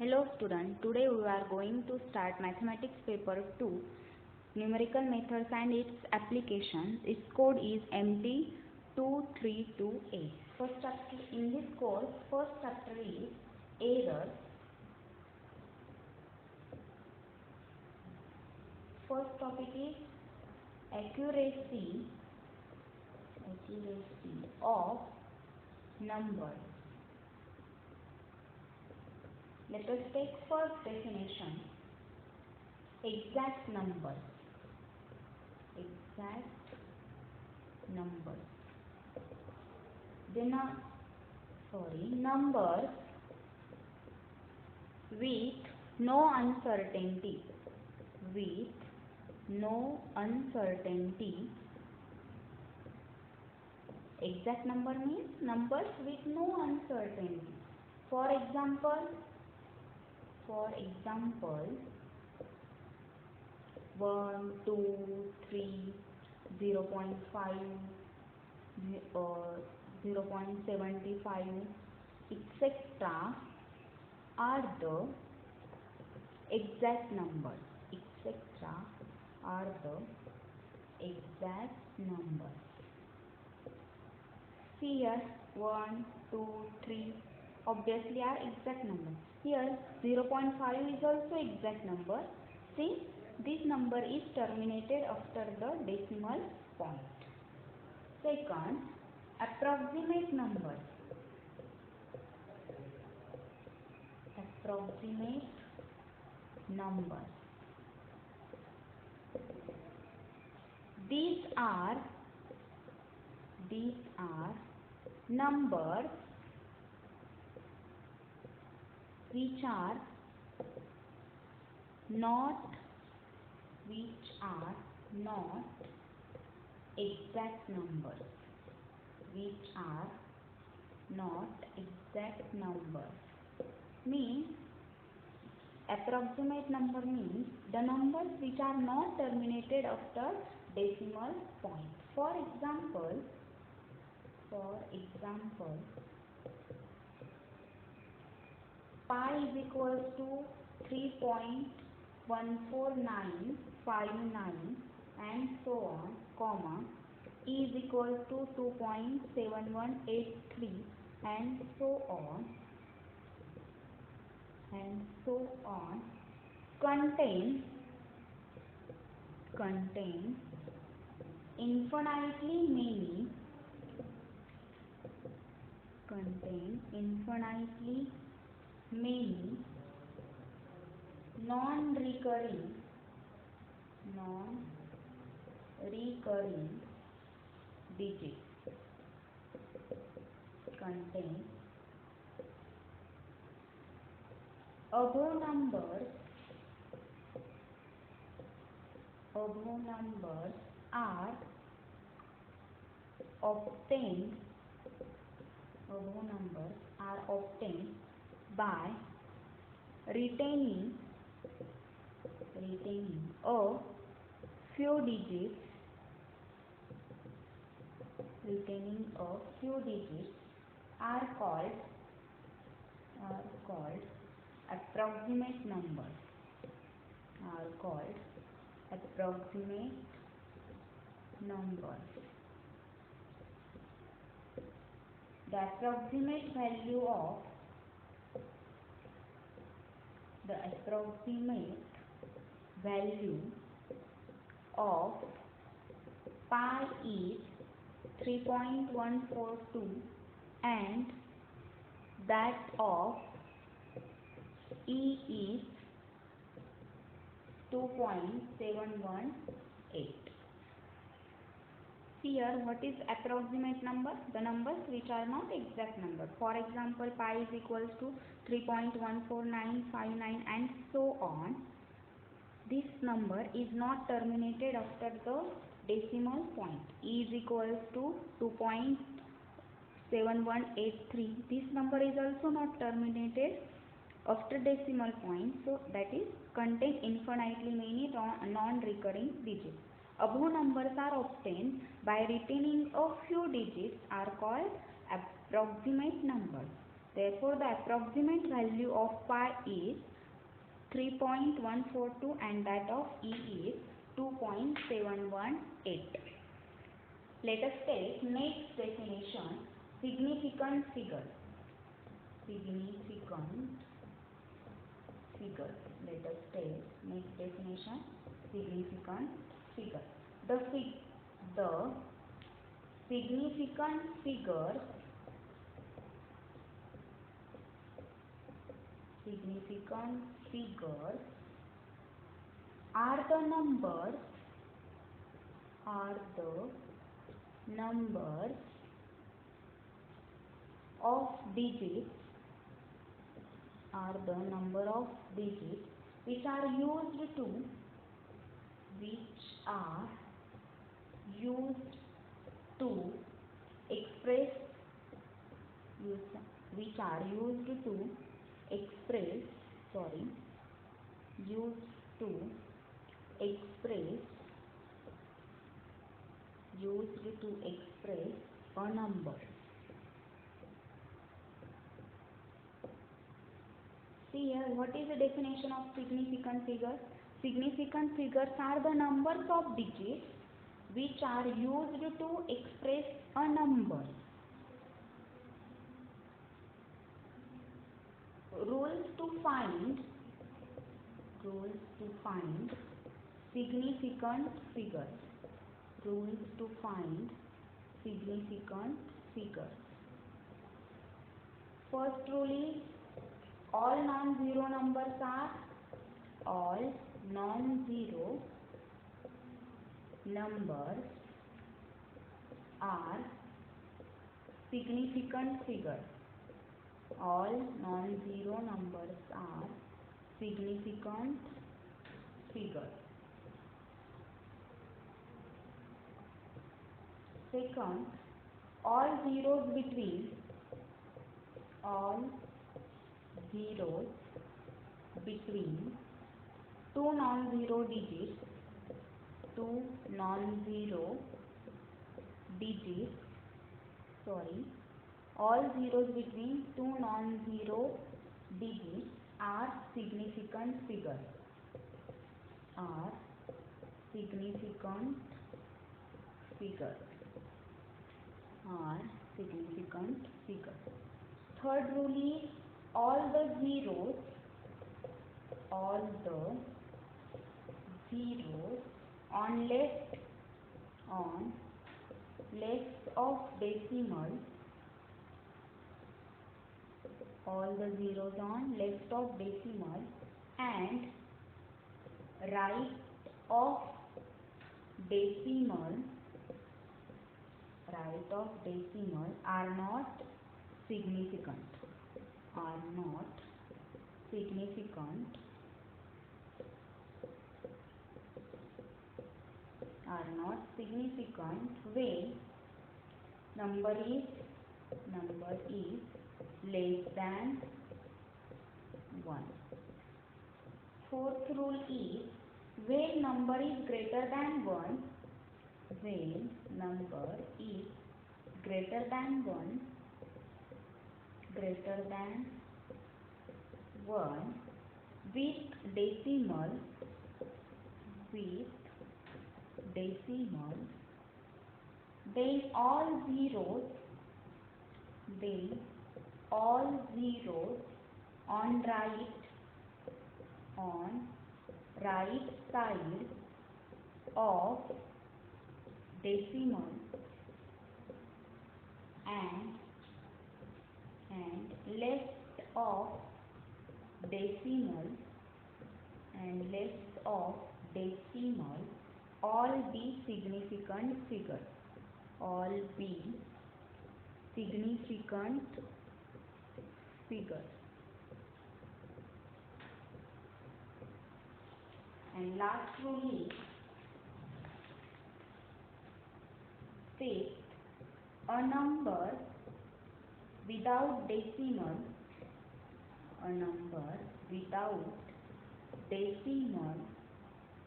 Hello student, today we are going to start mathematics paper 2, numerical methods and its application. Its code is MT232A. First chapter in this course, first chapter is errors. First topic is accuracy of numbers. Let us take first definition. Exact numbers. Numbers with no uncertainty. Exact number means numbers with no uncertainty. For example, 1, 2, 3, 0.5, 0.75, etc. are the exact numbers. Here 1, 2, 3 obviously are exact numbers. Here 0.5 is also exact number. See, this number is terminated after the decimal point. Second, approximate numbers. These are numbers which are not exact numbers. Means approximate number means the numbers which are not terminated after decimal point. For example, pi is equals to 3.14959 and so on, comma, e is equals to 2.7183 and so on, contain infinitely many non-recurring digits. Above numbers are obtained by retaining a few digits are called approximate numbers. The approximate value of pi is 3.142 and that of e is 2.718. Here, what is approximate number? The numbers which are not exact number. For example, pi is equals to 3.14959 and so on. This number is not terminated after the decimal point. E is equals to 2.7183. This number is also not terminated after decimal point. So that is contain infinitely many non-recurring digits. Above numbers are obtained by retaining a few digits are called approximate numbers. Therefore, the approximate value of pi is 3.142 and that of E is 2.718. Let us take next definition, significant figure. Significant figure. Let us take next definition, significant figure. The significant figures are the numbers of digits which are used to express a number. See here, what is the definition of significant figure? Significant figures are the numbers of digits which are used to express a number. Rules to find significant figures. First rule is all non-zero numbers are significant figures. All non-zero numbers are significant figures. Second, all zeros between two non-zero digits, all zeros between two non-zero digits are significant figures. Third rule is all the zeros on left of decimal, and right of decimal are not significant. When number is less than 1. Fourth rule is when number is greater than 1, with decimal, then all zeros on right side of decimal and left of decimal all be significant figures. And last rule is fifth, a number without decimal,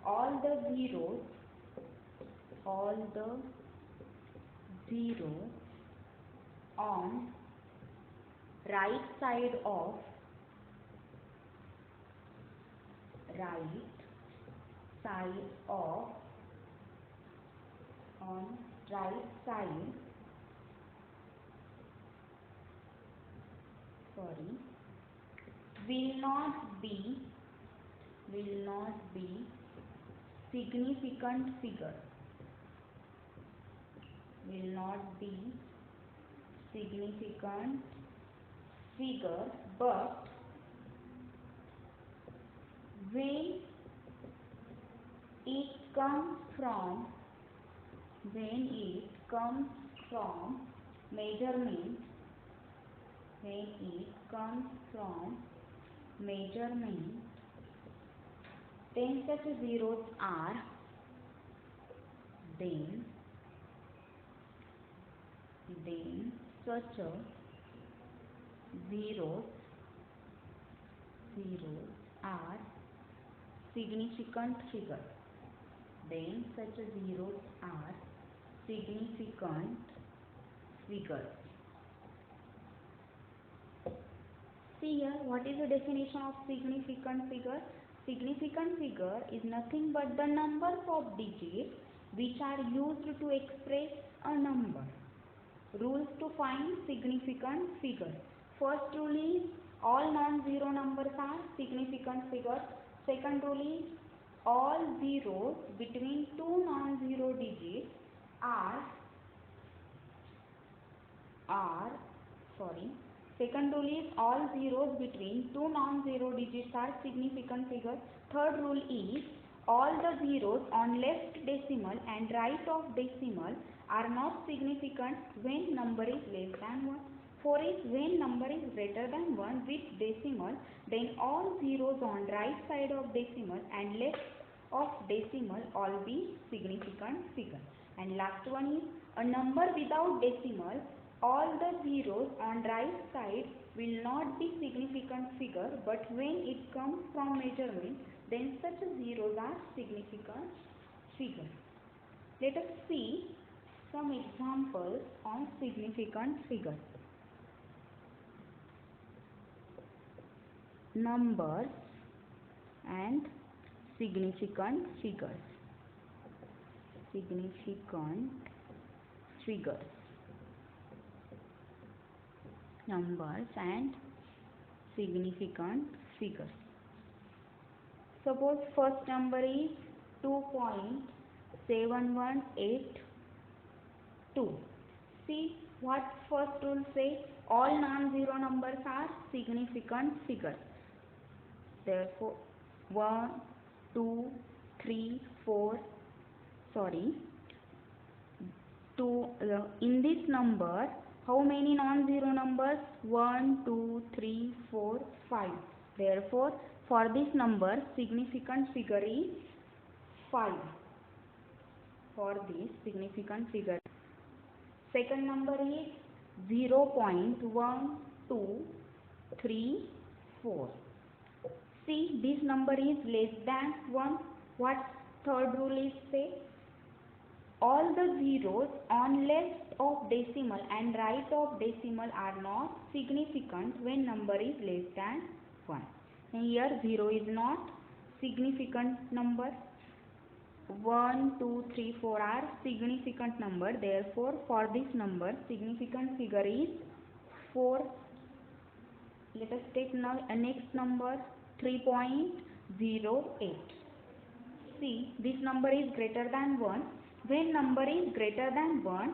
all the zeros on right side of on right side, sorry, will not be significant figure, will not be significant figure, but when it comes from measurement, then such zeros are significant figure. Then such zeros are significant figures. See here, what is the definition of significant figure? Significant figure is nothing but the numbers of digits which are used to express a number. Rules to find significant figure. First rule is all non-zero numbers are significant figures. Second rule is all zeros between two non-zero digits Second rule is all zeros between two non-zero digits are significant figures. Third rule is all the zeros on left decimal and right of decimal are not significant when number is less than 1. 4 is when number is greater than 1 with decimal, then all zeros on right side of decimal and left of decimal all be significant figure. And last one is a number without decimal, all the zeros on right side will not be significant figure, but when it comes from measurement, then such zeros are significant figure. Let us see some examples on significant figures. Numbers and significant figures. Numbers and significant figures. Suppose first number is 2.7182. See what first rule says, all non-zero numbers are significant figures. Therefore 1, 2, 3, 4, in this number, how many non-zero numbers? 1, 2, 3, 4, 5. Therefore, for this number, significant figure is 5. For this significant figure. Second number is 0.1234. See, this number is less than 1. What third rule is say? All the zeros on left of decimal and right of decimal are not significant when number is less than 1. And here 0 is not significant number. 1, 2, 3, 4 are significant number. Therefore, for this number, significant figure is 4. Let us take now a next number 3.08. See, this number is greater than 1. When number is greater than 1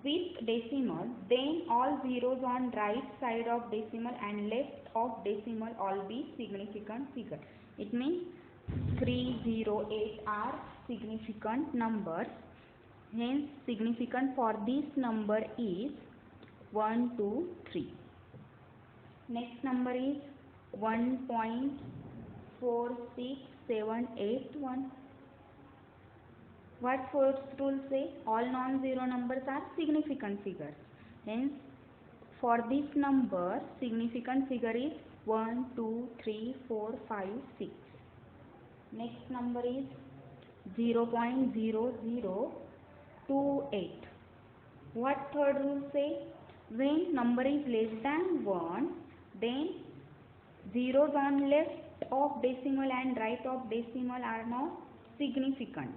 with decimal, then all zeros on right side of decimal and left of decimal all be significant figure. It means 308 are significant numbers. Hence, significant for this number is 1, 2, 3. Next number is 1.46781. What first rule say? All non-zero numbers are significant figures. Hence, for this number, significant figure is 1, 2, 3, 4, 5, 6. Next number is 0.0028. What third rule say? when number is less than 1, then zeros on left of decimal and right of decimal are not significant.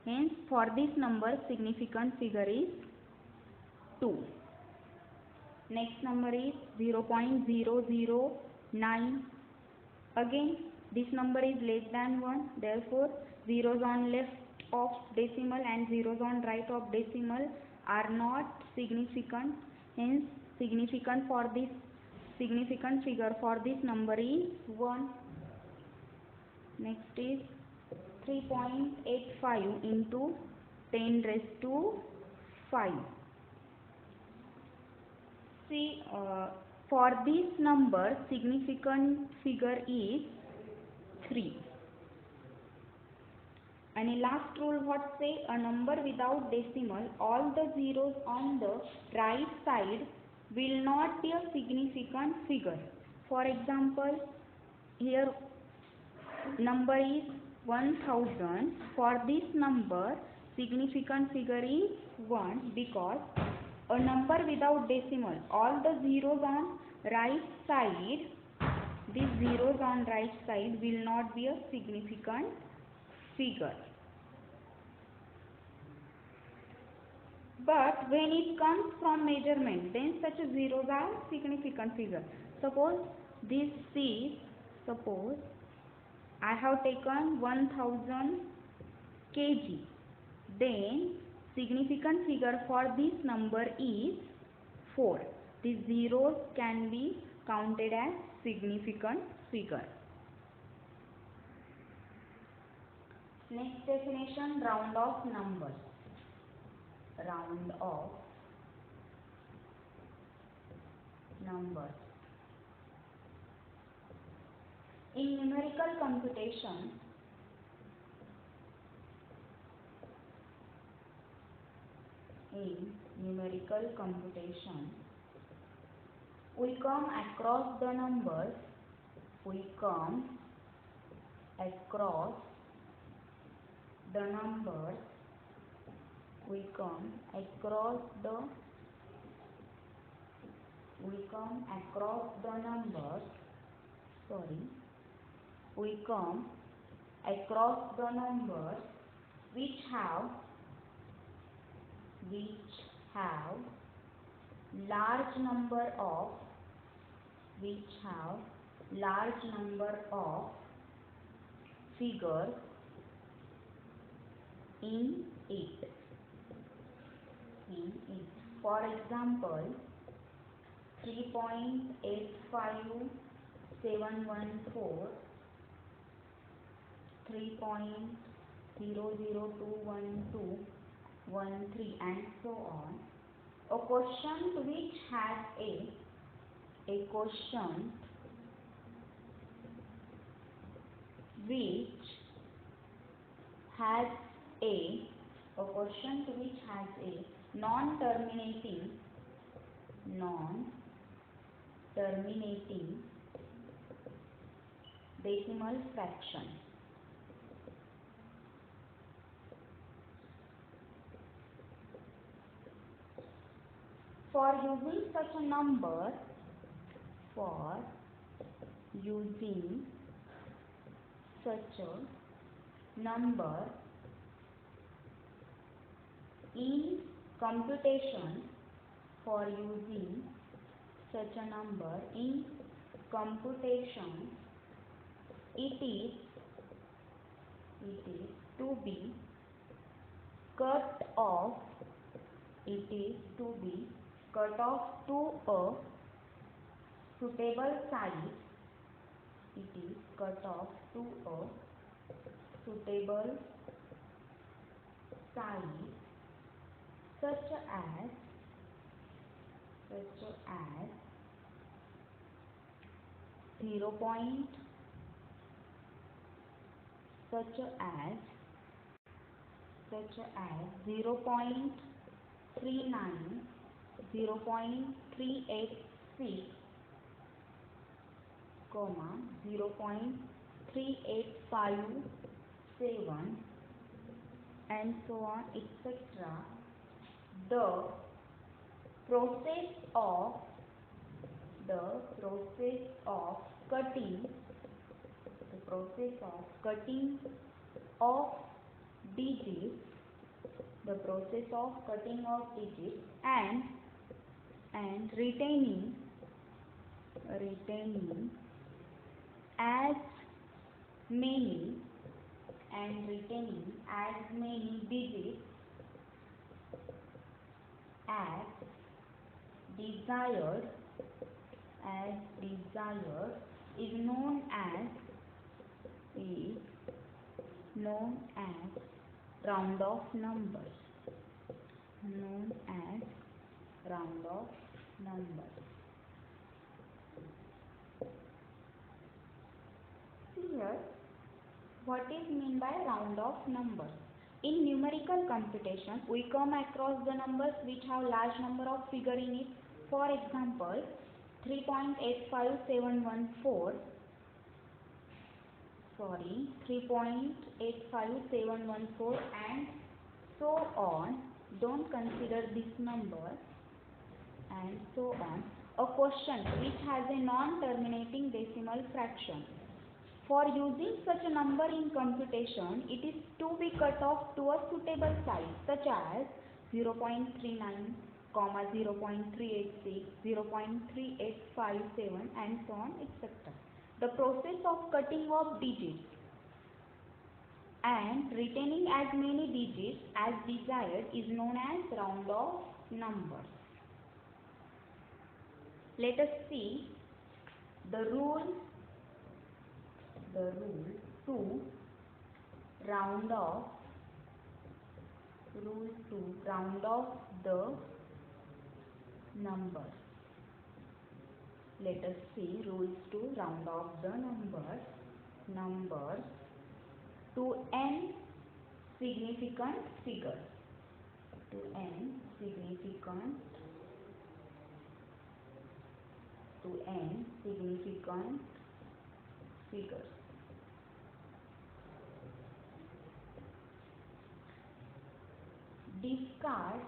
Hence, for this number, significant figure is 2. Next number is 0.009. Again, this number is less than 1. Therefore, zeros on left of decimal and zeros on right of decimal are not significant. Hence, significant figure for this number is 1. Next is 3.85 into 10 raised to 5. See, for this number, significant figure is 3. And last rule what say, a number without decimal, all the zeros on the right side will not be a significant figure. For example, here number is 1000. For this number, significant figure is 1 because a number without decimal, all the zeros on right side, these zeros on right side will not be a significant figure. But when it comes from measurement, then such a zeros are significant figure. Suppose this is, suppose I have taken 1000 kg, then significant figure for this number is 4. These zeros can be counted as significant figure. Next definition, round off numbers. Round off numbers. In numerical computation, we come across the numbers, we come across the numbers which have large number of figures in it. For example, 3.85714, 3.0021213 and so on. A quotient which has a non-terminating decimal fraction. For using such a number, in computation, it is to be cut off to a suitable size. Such as 0.39, 0.386, 0.3857 and so on, etc. The process of the process of cutting the process of cutting of digits the process of cutting of digits and retaining as many digits as desired is known as round off numbers. See here, what is mean by round off numbers? In numerical computation, we come across the numbers which have large number of figure in it. For example, 3.85714 and so on. Don't consider this number and so on. A question which has a non-terminating decimal fraction. For using such a number in computation, it is to be cut off to a suitable size such as 0.39, 0.386, 0.3857 and so on, etc. The process of cutting off digits and retaining as many digits as desired is known as round off numbers. Let us see the rule to round off the numbers. Let us see rules to round off the numbers to n significant figures. Discard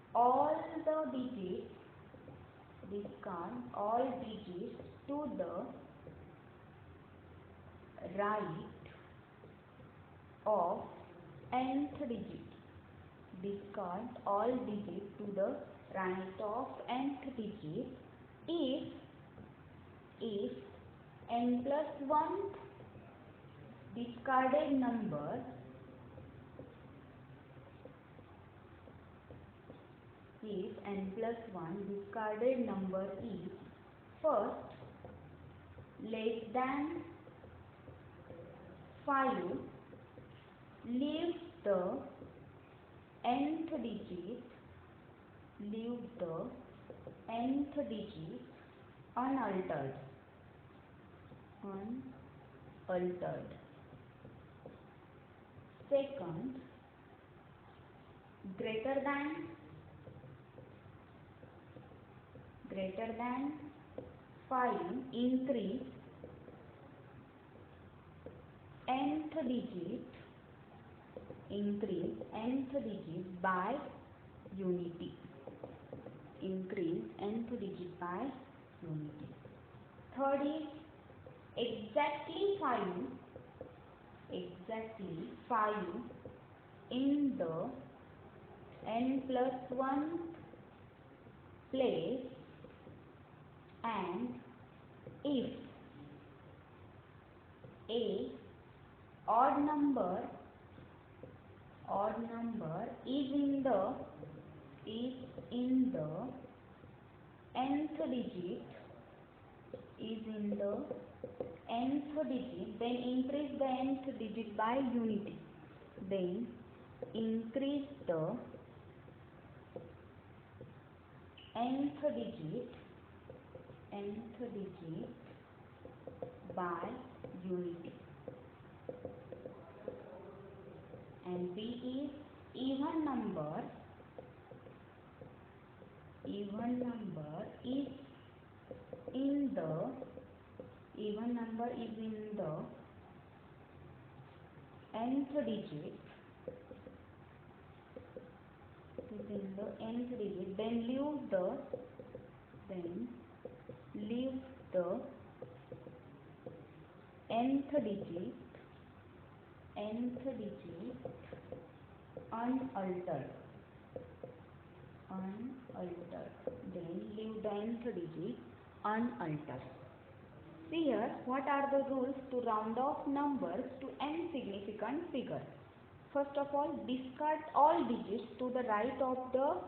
all digits to the right of nth digit. Discard all digits to the right of nth digit if n plus 1 discarded number is first less than 5, leave the nth digit unaltered. Second, greater than 5, increase nth digit by unity. Third is exactly 5 in the n plus 1 place, and if a odd number is in the nth digit, then increase the nth digit by unity. Then increase the nth digit by unity. And B is even number is in the nth digit is in the nth digit, then leave the nth digit unaltered. Then leave the nth digit unaltered. See here, what are the rules to round off numbers to n significant figure? First of all, discard all digits to the right of the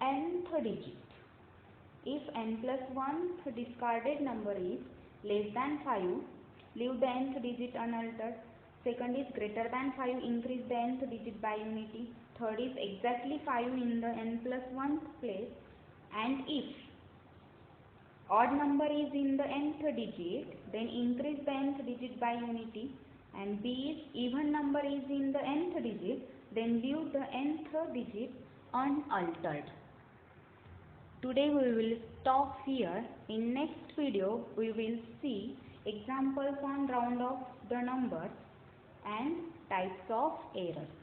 nth digit. If n plus 1th discarded number is less than 5, leave the nth digit unaltered. Second is greater than 5, increase the nth digit by unity. Third is exactly 5 in the n plus 1th place. And if odd number is in the nth digit, then increase the nth digit by unity. And B is even number is in the nth digit, then leave the nth digit unaltered. Today we will stop here. In next video we will see examples on round off the numbers and types of errors.